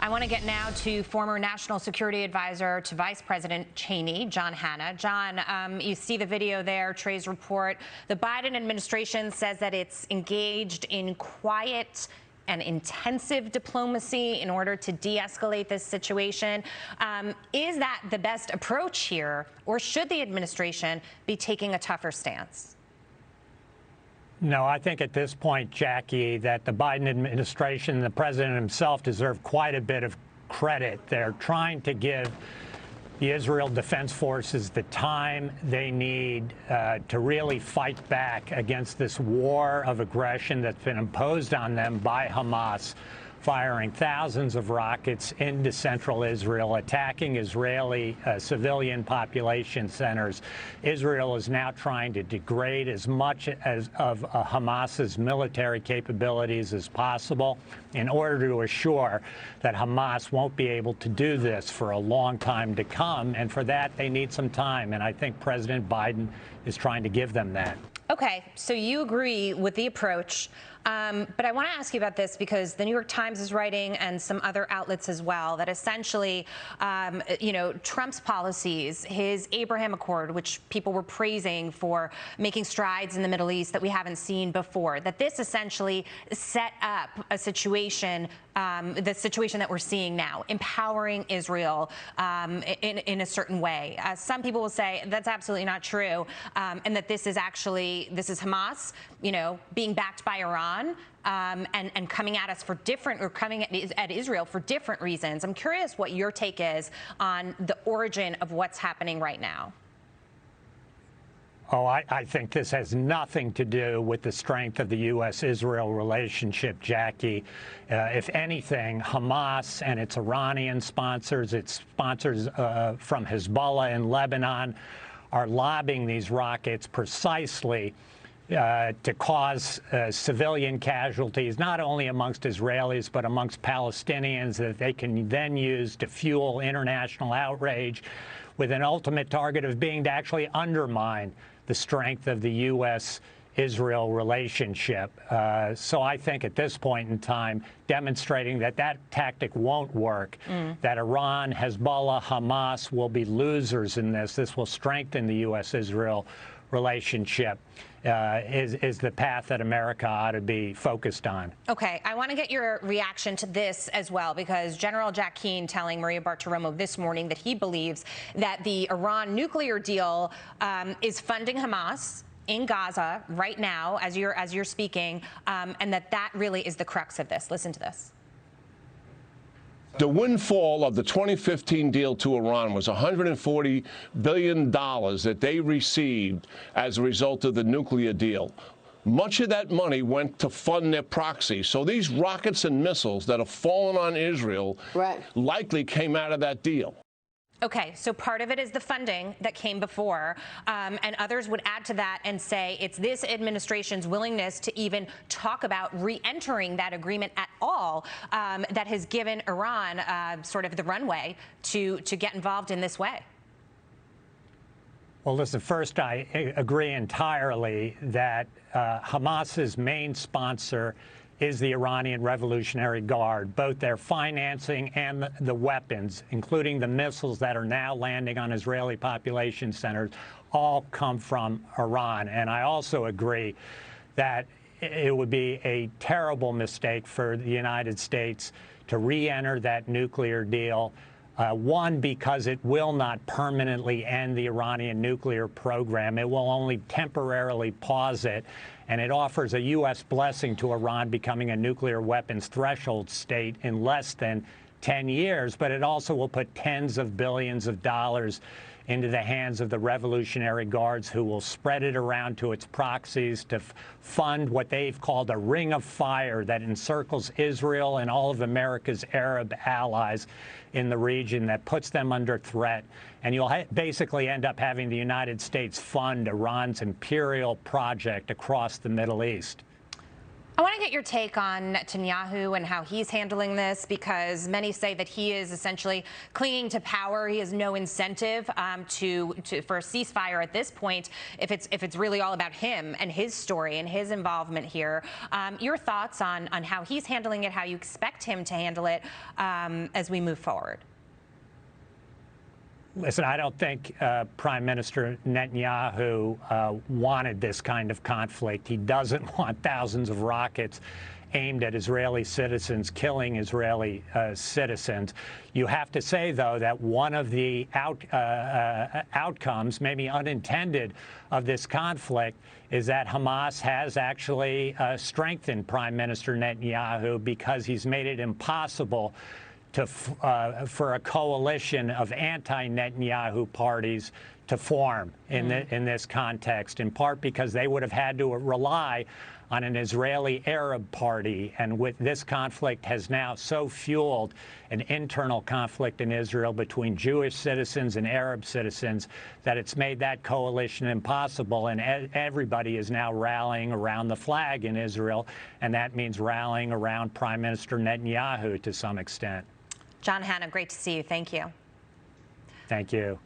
I want to get now to former National Security Advisor to Vice President Cheney, John Hanna. John, you see the video there, Trey's report. The Biden administration says that it's engaged in quiet and intensive diplomacy in order to de-escalate this situation. Is that the best approach here, or should the administration be taking a tougher stance? No, I think at this point, Jackie, that the Biden administration and the president himself deserve quite a bit of credit. They're trying to give the Israel Defense Forces the time they need to really fight back against this war of aggression that's been imposed on them by Hamas, firing thousands of rockets into central Israel, attacking Israeli civilian population centers. Israel is now trying to degrade as much of Hamas's military capabilities as possible in order to assure that Hamas won't be able to do this for a long time to come. And for that, they need some time. And I think President Biden is trying to give them that. Okay, so you agree with the approach. But I want to ask you about this because the New York Times is writing, and some other outlets as well, that essentially, Trump's policies, his Abraham Accord, which people were praising for making strides in the Middle East that we haven't seen before, that this essentially set up a situation, the situation that we're seeing now, empowering Israel in a certain way. Some people will say that's absolutely not true, and that this is Hamas, being backed by Iran. And coming at us for different, or coming at Israel for different reasons. I'm curious what your take is on the origin of what's happening right now. Oh, I think this has nothing to do with the strength of the U.S.-Israel relationship, Jackie. If anything, Hamas and its Iranian sponsors, its sponsors from Hezbollah in Lebanon, are lobbing these rockets precisely to cause civilian casualties, not only amongst Israelis, but amongst Palestinians, that they can then use to fuel international outrage, with an ultimate target of being to actually undermine the strength of the U.S.-Israel relationship. So I think at this point in time, demonstrating that that tactic won't work, that Iran, Hezbollah, Hamas will be losers in this. This will strengthen the U.S.-Israel relationship. Is the path that America ought to be focused on. Okay, I want to get your reaction to this as well, because General Jack Keane telling Maria Bartiromo this morning that he believes that the Iran nuclear deal is funding Hamas in Gaza right now, as you're speaking, and that really is the crux of this. Listen to this. The windfall of the 2015 deal to Iran was $140 billion that they received as a result of the nuclear deal. Much of that money went to fund their proxy. So these rockets and missiles that have fallen on Israel likely came out of that deal. Okay, so part of it is the funding that came before, and others would add to that and say it's this administration's willingness to even talk about re-entering that agreement at all that has given Iran sort of the runway to get involved in this way. Well, listen, first, I agree entirely that Hamas's main sponsor is the Iranian Revolutionary Guard. Both their financing and the weapons, including the missiles that are now landing on Israeli population centers, all come from Iran. And I also agree that it would be a terrible mistake for the United States to re-enter that nuclear deal. One, because it will not permanently end the Iranian nuclear program. It will only temporarily pause it, and it offers a U.S. blessing to Iran becoming a nuclear weapons threshold state in less than 10 years. But it also will put tens of billions of dollars into the hands of the Revolutionary Guards, who will spread it around to its proxies to fund what they've called a ring of fire that encircles Israel and all of America's Arab allies in the region, that puts them under threat. And you'll basically end up having the United States fund Iran's imperial project across the Middle East. I want to get your take on Netanyahu and how he's handling this, because many say that he is essentially clinging to power. He has no incentive for a ceasefire at this point if it's really all about him and his story and his involvement here. Your thoughts on how he's handling it, how you expect him to handle it as we move forward? Listen, I don't think Prime Minister Netanyahu wanted this kind of conflict. He doesn't want thousands of rockets aimed at Israeli citizens, killing Israeli citizens. You have to say, though, that one of the outcomes, maybe unintended, of this conflict is that Hamas has actually strengthened Prime Minister Netanyahu, because he's made it impossible for a coalition of anti-Netanyahu parties to form in this context, in part because they would have had to rely on an Israeli Arab party. And with this conflict has now so fueled an internal conflict in Israel between Jewish citizens and Arab citizens that it's made that coalition impossible. And everybody is now rallying around the flag in Israel, and that means rallying around Prime Minister Netanyahu to some extent. John Hannah, great to see you. Thank you. Thank you.